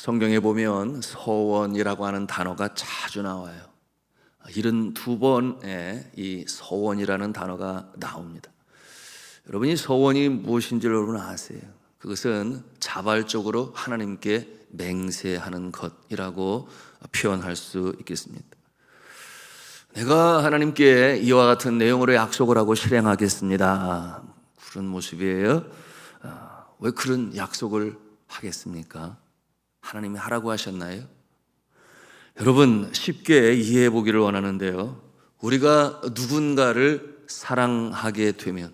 성경에 보면 서원이라고 하는 단어가 자주 나와요. 72번에 이 서원이라는 단어가 나옵니다. 여러분이 서원이 무엇인지 여러분 아세요? 그것은 자발적으로 하나님께 맹세하는 것이라고 표현할 수 있겠습니다. 내가 하나님께 이와 같은 내용으로 약속을 하고 실행하겠습니다. 그런 모습이에요. 왜 그런 약속을 하겠습니까? 하나님이 하라고 하셨나요? 여러분, 쉽게 이해해 보기를 원하는데요, 우리가 누군가를 사랑하게 되면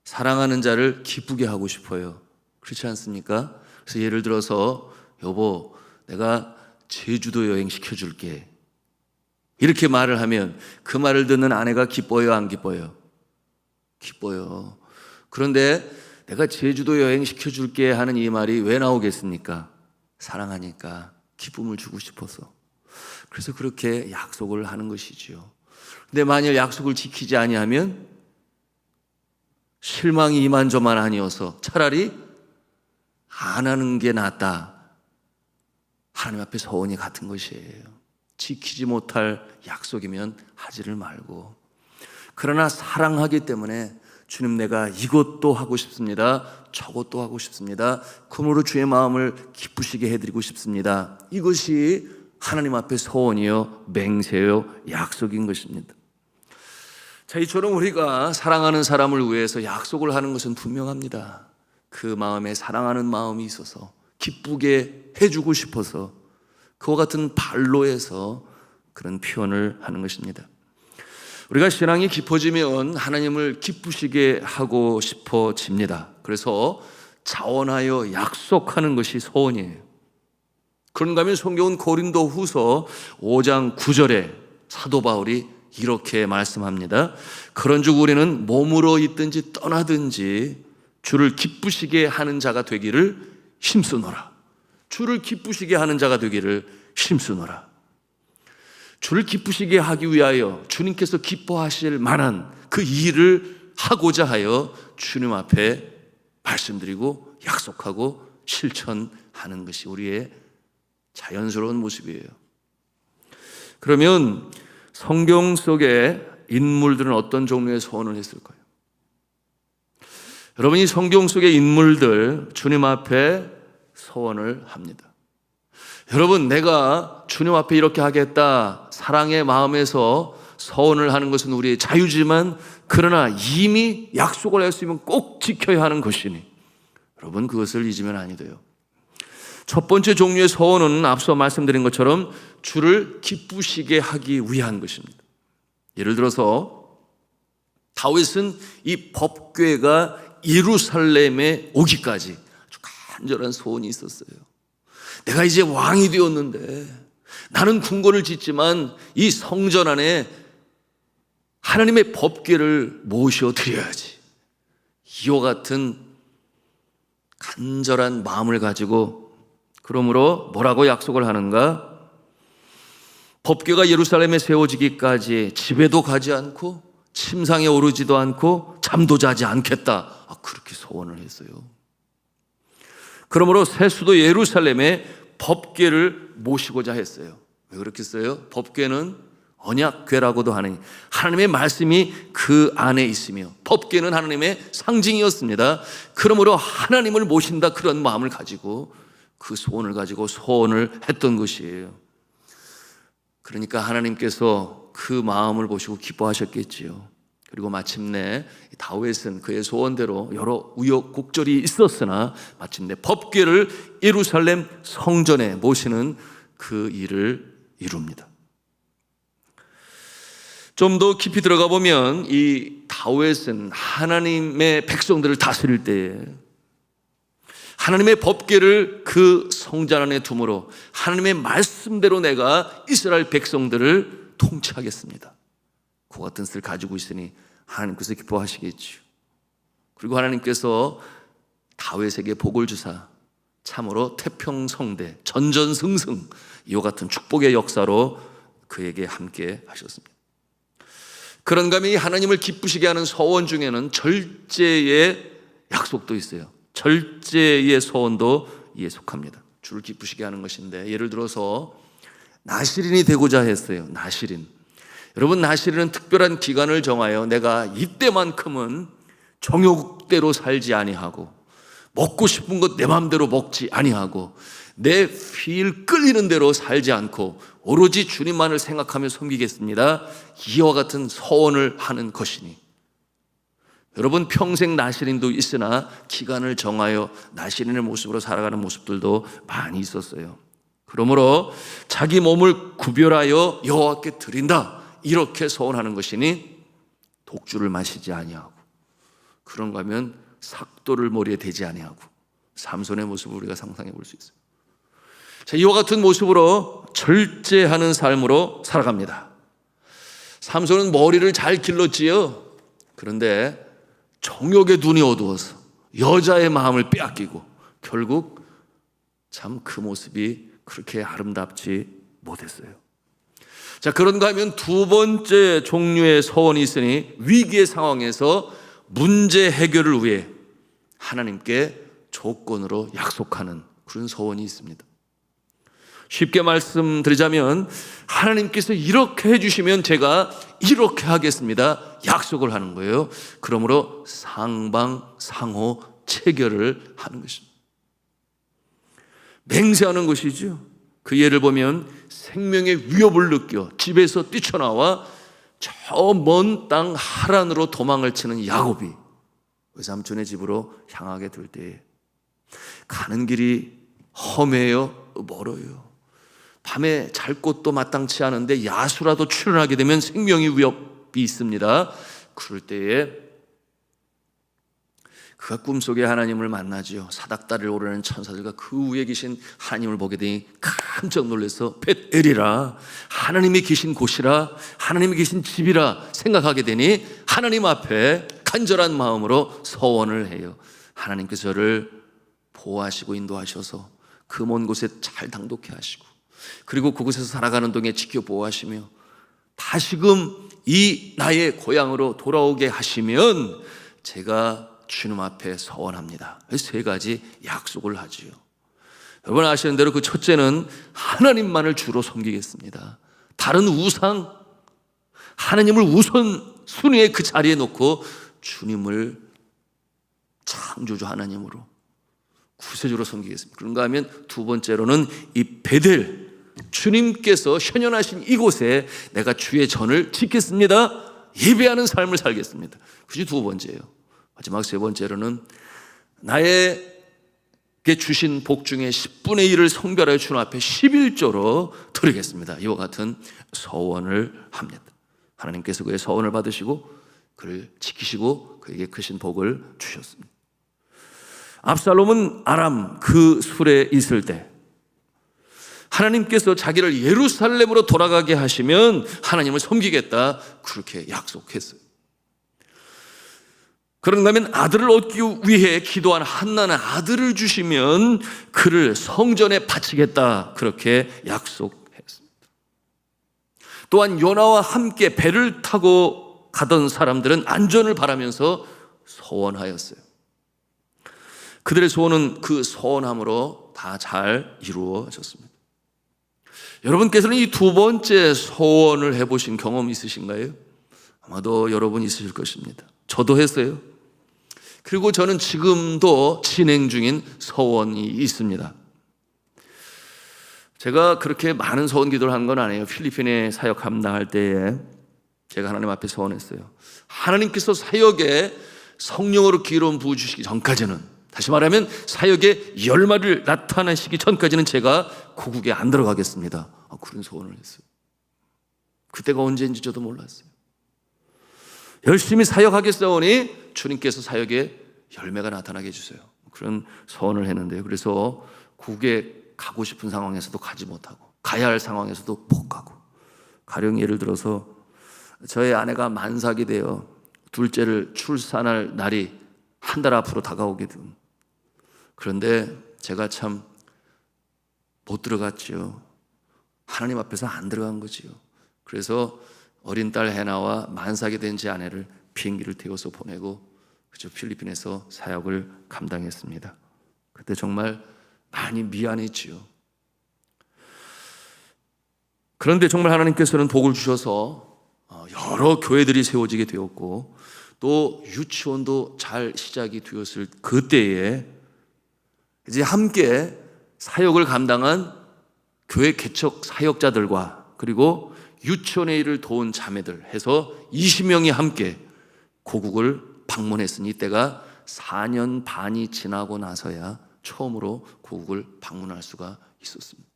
사랑하는 자를 기쁘게 하고 싶어요. 그렇지 않습니까? 그래서 예를 들어서, 여보, 내가 제주도 여행 시켜줄게, 이렇게 말을 하면 그 말을 듣는 아내가 기뻐요, 안 기뻐요? 기뻐요. 그런데 내가 제주도 여행 시켜줄게 하는 이 말이 왜 나오겠습니까? 사랑하니까, 기쁨을 주고 싶어서. 그래서 그렇게 약속을 하는 것이지요. 근데 만일 약속을 지키지 아니하면 실망이 이만저만 아니어서 차라리 안 하는 게 낫다. 하나님 앞에 서원이 같은 것이에요. 지키지 못할 약속이면 하지를 말고. 그러나 사랑하기 때문에 주님, 내가 이것도 하고 싶습니다, 저것도 하고 싶습니다, 그러므로 주의 마음을 기쁘시게 해드리고 싶습니다. 이것이 하나님 앞에 서원이요, 맹세요, 약속인 것입니다. 자, 이처럼 우리가 사랑하는 사람을 위해서 약속을 하는 것은 분명합니다. 그 마음에 사랑하는 마음이 있어서 기쁘게 해주고 싶어서 그와 같은 발로에서 그런 표현을 하는 것입니다. 우리가 신앙이 깊어지면 하나님을 기쁘시게 하고 싶어집니다. 그래서 자원하여 약속하는 것이 소원이에요. 그런가 하면 성경은 고린도후서 5장 9절에 사도 바울이 이렇게 말씀합니다. 그런즉 우리는 몸으로 있든지 떠나든지 주를 기쁘시게 하는 자가 되기를 힘쓰노라. 주를 기쁘시게 하는 자가 되기를 힘쓰노라. 주를 기쁘시게 하기 위하여 주님께서 기뻐하실 만한 그 일을 하고자 하여 주님 앞에 말씀드리고 약속하고 실천하는 것이 우리의 자연스러운 모습이에요. 그러면 성경 속의 인물들은 어떤 종류의 소원을 했을까요? 여러분이 성경 속의 인물들 주님 앞에 소원을 합니다. 여러분, 내가 주님 앞에 이렇게 하겠다, 사랑의 마음에서 서원을 하는 것은 우리의 자유지만, 그러나 이미 약속을 했으면 꼭 지켜야 하는 것이니 여러분, 그것을 잊으면 아니 돼요. 첫 번째 종류의 서원은 앞서 말씀드린 것처럼 주를 기쁘시게 하기 위한 것입니다. 예를 들어서 다윗은 이 법궤가 예루살렘에 오기까지 아주 간절한 소원이 있었어요. 내가 이제 왕이 되었는데 나는 궁궐을 짓지만 이 성전 안에 하나님의 법궤를 모셔드려야지. 이와 같은 간절한 마음을 가지고, 그러므로 뭐라고 약속을 하는가? 법궤가 예루살렘에 세워지기까지 집에도 가지 않고 침상에 오르지도 않고 잠도 자지 않겠다. 그렇게 소원을 했어요. 그러므로 새 수도 예루살렘에 법궤를 모시고자 했어요. 왜 그렇게 했어요? 법궤는 언약궤라고도 하는, 하나님의 말씀이 그 안에 있으며 법궤는 하나님의 상징이었습니다. 그러므로 하나님을 모신다, 그런 마음을 가지고 그 소원을 가지고 소원을 했던 것이에요. 그러니까 하나님께서 그 마음을 보시고 기뻐하셨겠지요. 그리고 마침내 다윗은 그의 소원대로 여러 우여곡절이 있었으나 마침내 법궤를 예루살렘 성전에 모시는 그 일을 이룹니다. 좀 더 깊이 들어가 보면 이 다윗은 하나님의 백성들을 다스릴 때에 하나님의 법궤를 그 성전 안에 두므로 하나님의 말씀대로 내가 이스라엘 백성들을 통치하겠습니다, 그 같은 뜻을 가지고 있으니 하나님께서 기뻐하시겠죠. 그리고 하나님께서 다윗에게 복을 주사 참으로 태평성대, 전전승승, 이와 같은 축복의 역사로 그에게 함께 하셨습니다. 그런가 하면 하나님을 기쁘시게 하는 서원 중에는 절제의 약속도 있어요. 절제의 서원도 이에 속합니다. 주를 기쁘시게 하는 것인데, 예를 들어서 나실인이 되고자 했어요. 나실인. 여러분, 나실인은 특별한 기간을 정하여 내가 이때만큼은 정욕대로 살지 아니하고, 먹고 싶은 것 내 마음대로 먹지 아니하고, 내 필 끌리는 대로 살지 않고 오로지 주님만을 생각하며 섬기겠습니다, 이와 같은 서원을 하는 것이니, 여러분, 평생 나실인도 있으나 기간을 정하여 나실인의 모습으로 살아가는 모습들도 많이 있었어요. 그러므로 자기 몸을 구별하여 여호와께 드린다, 이렇게 서원하는 것이니 독주를 마시지 아니하고, 그런가 하면 삭도를 머리에 대지 아니하고, 삼손의 모습을 우리가 상상해 볼 수 있어요. 자, 이와 같은 모습으로 절제하는 삶으로 살아갑니다. 삼손은 머리를 잘 길렀지요. 그런데 정욕의 눈이 어두워서 여자의 마음을 빼앗기고 결국 참 그 모습이 그렇게 아름답지 못했어요. 자, 그런가 하면 두 번째 종류의 서원이 있으니, 위기의 상황에서 문제 해결을 위해 하나님께 조건으로 약속하는 그런 서원이 있습니다. 쉽게 말씀드리자면, 하나님께서 이렇게 해주시면 제가 이렇게 하겠습니다, 약속을 하는 거예요. 그러므로 상방상호 체결을 하는 것입니다. 맹세하는 것이죠. 그 예를 보면 생명의 위협을 느껴 집에서 뛰쳐나와 저 먼 땅 하란으로 도망을 치는 야곱이 외삼촌의 집으로 향하게 될 때에 가는 길이 험해요, 멀어요. 밤에 잘 곳도 마땅치 않은데 야수라도 출현하게 되면 생명의 위협이 있습니다. 그럴 때에 그가 꿈속에 하나님을 만나지요. 사닥다리를 오르는 천사들과 그 위에 계신 하나님을 보게 되니 깜짝 놀라서 벳엘이라, 하나님이 계신 곳이라, 하나님이 계신 집이라 생각하게 되니 하나님 앞에 간절한 마음으로 서원을 해요. 하나님께서 저를 보호하시고 인도하셔서 그 먼 곳에 잘 당독해 하시고, 그리고 그곳에서 살아가는 동에 지켜 보호하시며 다시금 이 나의 고향으로 돌아오게 하시면 제가 주님 앞에 서원합니다. 세 가지 약속을 하지요. 여러분 아시는 대로 그 첫째는 하나님만을 주로 섬기겠습니다. 다른 우상, 하나님을 우선 순위의 그 자리에 놓고 주님을 창조주 하나님으로 구세주로 섬기겠습니다. 그런가 하면 두 번째로는 이 베델, 주님께서 현현하신 이곳에 내가 주의 전을 짓겠습니다, 예배하는 삶을 살겠습니다. 그게 두 번째예요. 마지막 세 번째로는 나에게 주신 복 중에 10분의 1을 성별하여 주님 앞에 11조로 드리겠습니다, 이와 같은 서원을 합니다. 하나님께서 그의 서원을 받으시고 그를 지키시고 그에게 크신 복을 주셨습니다. 압살롬은 아람 그 술에 있을 때 하나님께서 자기를 예루살렘으로 돌아가게 하시면 하나님을 섬기겠다, 그렇게 약속했어요. 그런가 하면 아들을 얻기 위해 기도한 한나는 아들을 주시면 그를 성전에 바치겠다, 그렇게 약속했습니다. 또한 요나와 함께 배를 타고 가던 사람들은 안전을 바라면서 소원하였어요. 그들의 소원은 그 소원함으로 다 잘 이루어졌습니다. 여러분께서는 이 두 번째 소원을 해보신 경험 있으신가요? 아마도 여러분 있으실 것입니다. 저도 했어요. 그리고 저는 지금도 진행 중인 서원이 있습니다. 제가 그렇게 많은 서원 기도를 한 건 아니에요. 필리핀에 사역 감당할 때에 제가 하나님 앞에 서원했어요. 하나님께서 사역에 성령으로 기름 부어 주시기 전까지는, 다시 말하면 사역의 열마를 나타내시기 전까지는 제가 고국에 안 들어가겠습니다, 그런 소원을 했어요. 그때가 언제인지 저도 몰랐어요. 열심히 사역하겠사오니 주님께서 사역에 열매가 나타나게 해주세요, 그런 서원을 했는데요. 그래서 국에 가고 싶은 상황에서도 가지 못하고, 가야 할 상황에서도 못 가고, 가령 예를 들어서 저의 아내가 만삭이 되어 둘째를 출산할 날이 한 달 앞으로 다가오게 된, 그런데 제가 참 못 들어갔지요. 하나님 앞에서 안 들어간 거지요. 그래서 어린 딸 해나와 만삭이 된 제 아내를 비행기를 태워서 보내고 그저 필리핀에서 사역을 감당했습니다. 그때 정말 많이 미안했지요. 그런데 정말 하나님께서는 복을 주셔서 여러 교회들이 세워지게 되었고 또 유치원도 잘 시작이 되었을 그때에 이제 함께 사역을 감당한 교회 개척 사역자들과 그리고 유치원의 일을 도운 자매들 해서 20명이 함께 고국을 방문했으니 이때가 4년 반이 지나고 나서야 처음으로 고국을 방문할 수가 있었습니다.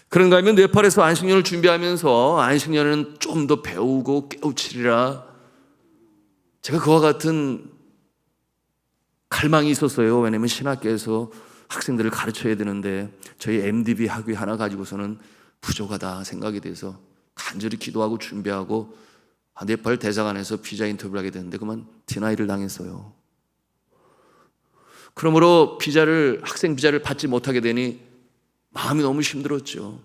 그런가 하면 네팔에서 안식년을 준비하면서 안식년은 좀 더 배우고 깨우치리라 제가 그와 같은 갈망이 있었어요. 왜냐하면 신학교에서 학생들을 가르쳐야 되는데 저희 MDB 학위 하나 가지고서는 부족하다 생각이 돼서 간절히 기도하고 준비하고 네팔 대사관에서 비자 인터뷰를 하게 됐는데 그만 디나이를 당했어요. 그러므로 학생 비자를 받지 못하게 되니 마음이 너무 힘들었죠.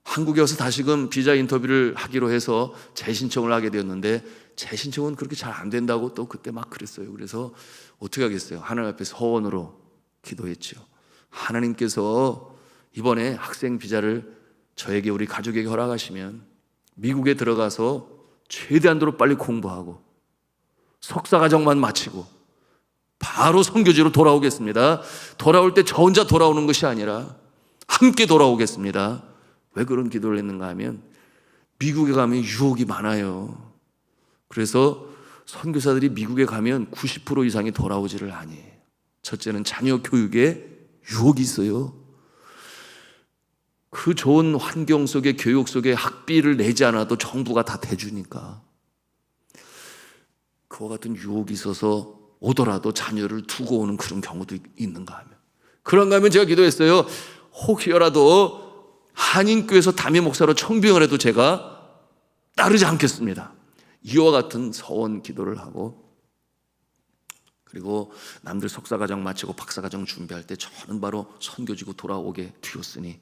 한국에 와서 다시금 비자 인터뷰를 하기로 해서 재신청을 하게 되었는데 재신청은 그렇게 잘 안 된다고 또 그때 막 그랬어요. 그래서 어떻게 하겠어요? 하나님 앞에 서원으로 기도했죠. 하나님께서 이번에 학생 비자를 저에게 우리 가족에게 허락하시면 미국에 들어가서 최대한도로 빨리 공부하고 석사과정만 마치고 바로 선교지로 돌아오겠습니다. 돌아올 때 저 혼자 돌아오는 것이 아니라 함께 돌아오겠습니다. 왜 그런 기도를 했는가 하면 미국에 가면 유혹이 많아요. 그래서 선교사들이 미국에 가면 90% 이상이 돌아오지를 아니에요. 첫째는 자녀 교육에 유혹이 있어요. 그 좋은 환경 속에 교육 속에 학비를 내지 않아도 정부가 다 대주니까 그와 같은 유혹이 있어서 오더라도 자녀를 두고 오는 그런 경우도 있는가 하면 그런가 하면 제가 기도했어요. 혹여라도 한인교회에서 담임 목사로 청빙을 해도 제가 따르지 않겠습니다. 이와 같은 서원 기도를 하고 그리고 남들 석사과정 마치고 박사과정 준비할 때 저는 바로 선교지고 돌아오게 되었으니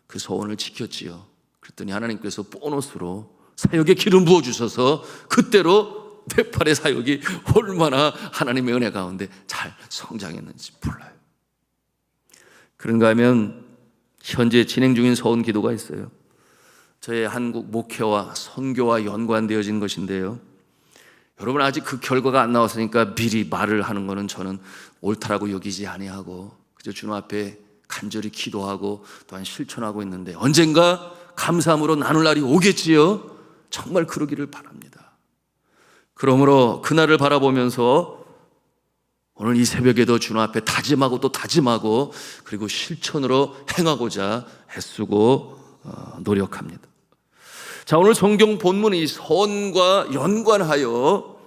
그 서원을 지켰지요. 그랬더니 하나님께서 보너스로 사역에 기름 부어주셔서 그때로 네팔의 사역이 얼마나 하나님의 은혜 가운데 잘 성장했는지 몰라요. 그런가 하면 현재 진행 중인 서원 기도가 있어요. 저의 한국 목회와 선교와 연관되어진 것인데요. 여러분 아직 그 결과가 안 나왔으니까 미리 말을 하는 것은 저는 옳다라고 여기지 아니하고 그저 주님 앞에 간절히 기도하고 또한 실천하고 있는데 언젠가 감사함으로 나눌 날이 오겠지요. 정말 그러기를 바랍니다. 그러므로 그날을 바라보면서 오늘 이 새벽에도 주님 앞에 다짐하고 또 다짐하고 그리고 실천으로 행하고자 애쓰고 노력합니다. 자, 오늘 성경 본문이 이 서원과 연관하여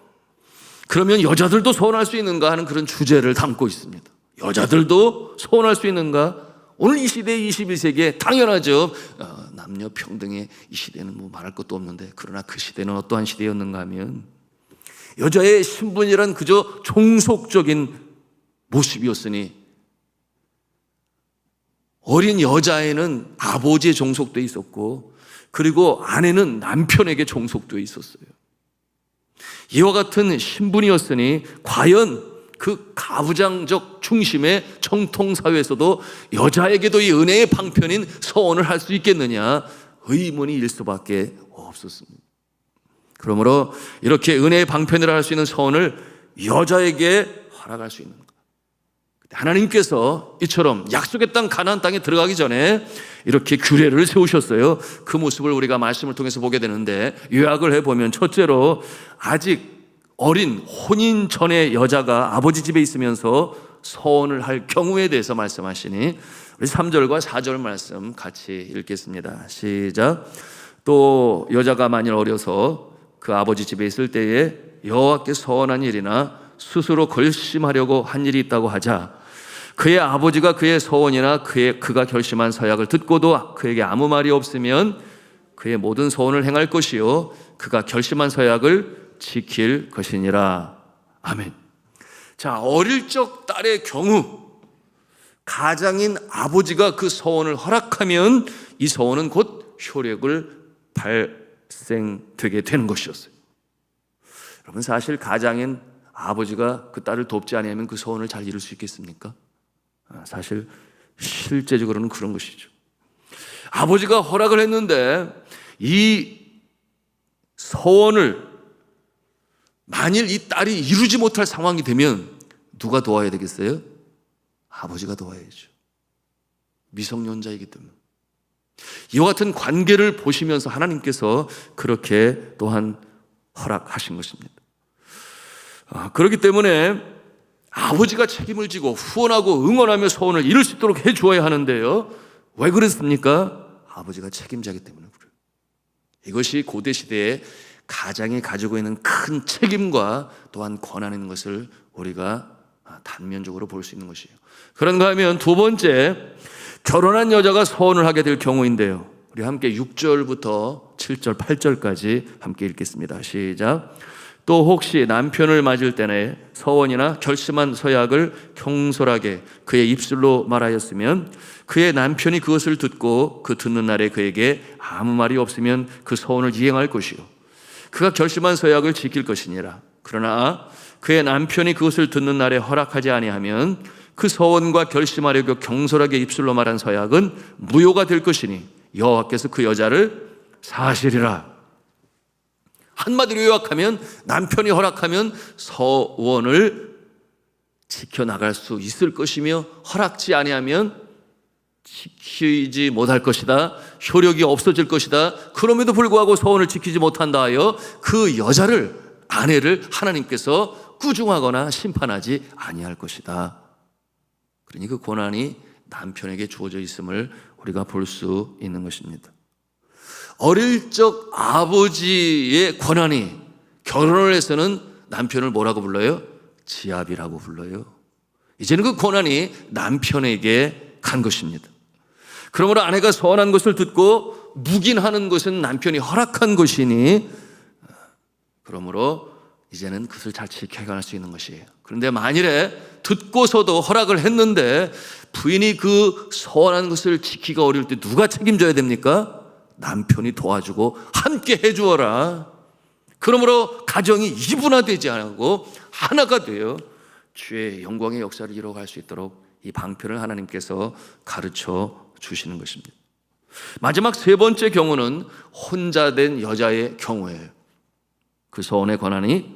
그러면 여자들도 서원할 수 있는가 하는 그런 주제를 담고 있습니다. 여자들도 서원할 수 있는가? 오늘 이 시대 21세기에 당연하죠. 남녀 평등의 이 시대는 뭐 말할 것도 없는데 그러나 그 시대는 어떠한 시대였는가 하면 여자의 신분이란 그저 종속적인 모습이었으니 어린 여자애는 아버지의 종속돼 있었고 그리고 아내는 남편에게 종속되어 있었어요. 이와 같은 신분이었으니 과연 그 가부장적 중심의 정통사회에서도 여자에게도 이 은혜의 방편인 서원을 할 수 있겠느냐 의문이 일 수밖에 없었습니다. 그러므로 이렇게 은혜의 방편이라 할 수 있는 서원을 여자에게 허락할 수 있는 것. 하나님께서 이처럼 약속의 땅 가나안 땅에 들어가기 전에 이렇게 규례를 세우셨어요. 그 모습을 우리가 말씀을 통해서 보게 되는데 요약을 해보면 첫째로 아직 어린 혼인 전의 여자가 아버지 집에 있으면서 서원을 할 경우에 대해서 말씀하시니 우리 3절과 4절 말씀 같이 읽겠습니다. 시작. 또 여자가 만일 어려서 그 아버지 집에 있을 때에 여호와께 서원한 일이나 스스로 결심하려고 한 일이 있다고 하자 그의 아버지가 그의 서원이나 그가 결심한 서약을 듣고도 그에게 아무 말이 없으면 그의 모든 서원을 행할 것이요 그가 결심한 서약을 지킬 것이니라. 아멘. 자, 어릴 적 딸의 경우 가장인 아버지가 그 서원을 허락하면 이 서원은 곧 효력을 발생되게 되는 것이었어요. 여러분 사실 가장인 아버지가 그 딸을 돕지 않으면 그 서원을 잘 이룰 수 있겠습니까? 사실 실제적으로는 그런 것이죠. 아버지가 허락을 했는데 이 서원을 만일 이 딸이 이루지 못할 상황이 되면 누가 도와야 되겠어요? 아버지가 도와야죠. 미성년자이기 때문에. 이와 같은 관계를 보시면서 하나님께서 그렇게 또한 허락하신 것입니다. 그렇기 때문에 아버지가 책임을 지고 후원하고 응원하며 소원을 이룰 수 있도록 해주어야 하는데요. 왜 그랬습니까? 아버지가 책임자이기 때문에 그래요. 이것이 고대 시대에 가장이 가지고 있는 큰 책임과 또한 권한인 것을 우리가 단면적으로 볼 수 있는 것이에요. 그런가 하면 두 번째, 결혼한 여자가 소원을 하게 될 경우인데요. 우리 함께 6절부터 7절, 8절까지 함께 읽겠습니다. 시작. 또 혹시 남편을 맞을 때에 서원이나 결심한 서약을 경솔하게 그의 입술로 말하였으면 그의 남편이 그것을 듣고 그 듣는 날에 그에게 아무 말이 없으면 그 서원을 이행할 것이요 그가 결심한 서약을 지킬 것이니라. 그러나 그의 남편이 그것을 듣는 날에 허락하지 아니하면 그 서원과 결심하려고 경솔하게 입술로 말한 서약은 무효가 될 것이니 여호와께서 그 여자를 사하시리라. 한마디로 요약하면 남편이 허락하면 서원을 지켜나갈 수 있을 것이며 허락지 아니하면 지키지 못할 것이다. 효력이 없어질 것이다. 그럼에도 불구하고 서원을 지키지 못한다 하여 그 여자를, 아내를 하나님께서 꾸중하거나 심판하지 아니할 것이다. 그러니 그 권한이 남편에게 주어져 있음을 우리가 볼 수 있는 것입니다. 어릴 적 아버지의 권한이 결혼을 해서는 남편을 뭐라고 불러요? 지압이라고 불러요. 이제는 그 권한이 남편에게 간 것입니다. 그러므로 아내가 서원한 것을 듣고 묵인하는 것은 남편이 허락한 것이니 그러므로 이제는 그것을 잘 지켜갈 수 있는 것이에요. 그런데 만일에 듣고서도 허락을 했는데 부인이 그 서원한 것을 지키기가 어려울 때 누가 책임져야 됩니까? 남편이 도와주고 함께 해주어라. 그러므로 가정이 이분화되지 않고 하나가 되어 주의 영광의 역사를 이뤄갈 수 있도록 이 방편을 하나님께서 가르쳐 주시는 것입니다. 마지막 세 번째 경우는 혼자 된 여자의 경우예요. 그 서원의 권한이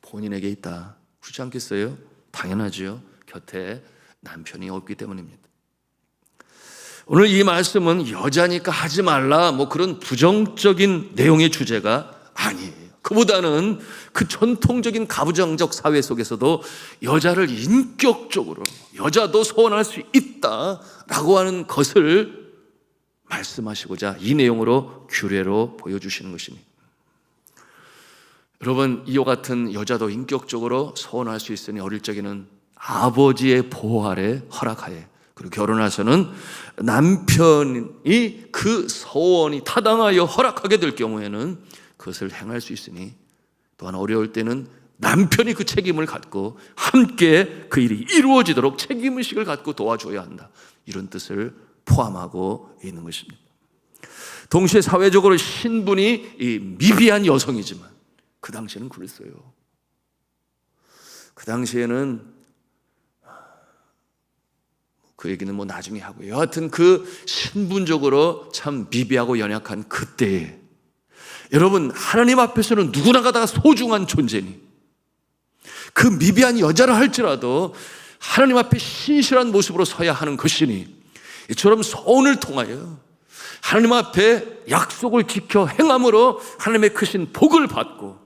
본인에게 있다. 그렇지 않겠어요? 당연하죠. 곁에 남편이 없기 때문입니다. 오늘 이 말씀은 여자니까 하지 말라 뭐 그런 부정적인 내용의 주제가 아니에요. 그보다는 그 전통적인 가부장적 사회 속에서도 여자를 인격적으로 여자도 소원할 수 있다라고 하는 것을 말씀하시고자 이 내용으로 규례로 보여주시는 것입니다. 여러분, 이와 같은 여자도 인격적으로 소원할 수 있으니 어릴 적에는 아버지의 보호 아래 허락하에, 그리고 결혼해서는 남편이 그 서원이 타당하여 허락하게 될 경우에는 그것을 행할 수 있으니, 또한 어려울 때는 남편이 그 책임을 갖고 함께 그 일이 이루어지도록 책임의식을 갖고 도와줘야 한다. 이런 뜻을 포함하고 있는 것입니다. 동시에 사회적으로 신분이 미비한 여성이지만 그 당시에는 그랬어요. 그 당시에는 그 얘기는 뭐 나중에 하고요. 여하튼 그 신분적으로 참 미비하고 연약한 그때에 여러분, 하나님 앞에서는 누구나가 다 소중한 존재니 그 미비한 여자라 할지라도 하나님 앞에 신실한 모습으로 서야 하는 것이니 이처럼 서원을 통하여 하나님 앞에 약속을 지켜 행함으로 하나님의 크신 복을 받고,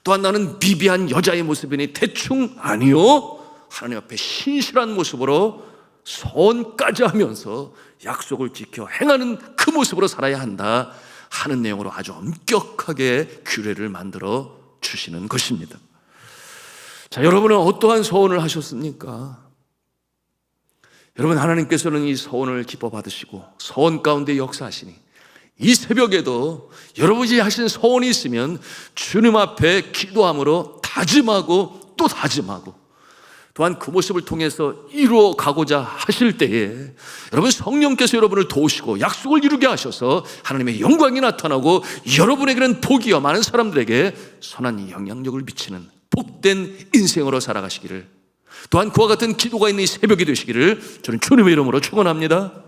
또한 나는 미비한 여자의 모습이니 대충 아니요, 하나님 앞에 신실한 모습으로 서원까지 하면서 약속을 지켜 행하는 그 모습으로 살아야 한다 하는 내용으로 아주 엄격하게 규례를 만들어 주시는 것입니다. 자, 여러분은 어떠한 서원을 하셨습니까? 여러분, 하나님께서는 이 서원을 기뻐 받으시고 서원 가운데 역사하시니 이 새벽에도 여러분이 하신 서원이 있으면 주님 앞에 기도함으로 다짐하고 또 다짐하고, 또한 그 모습을 통해서 이루어 가고자 하실 때에 여러분, 성령께서 여러분을 도우시고 약속을 이루게 하셔서 하나님의 영광이 나타나고 여러분에게는 복이요 많은 사람들에게 선한 영향력을 미치는 복된 인생으로 살아가시기를 또한 그와 같은 기도가 있는 이 새벽이 되시기를 저는 주님의 이름으로 축원합니다.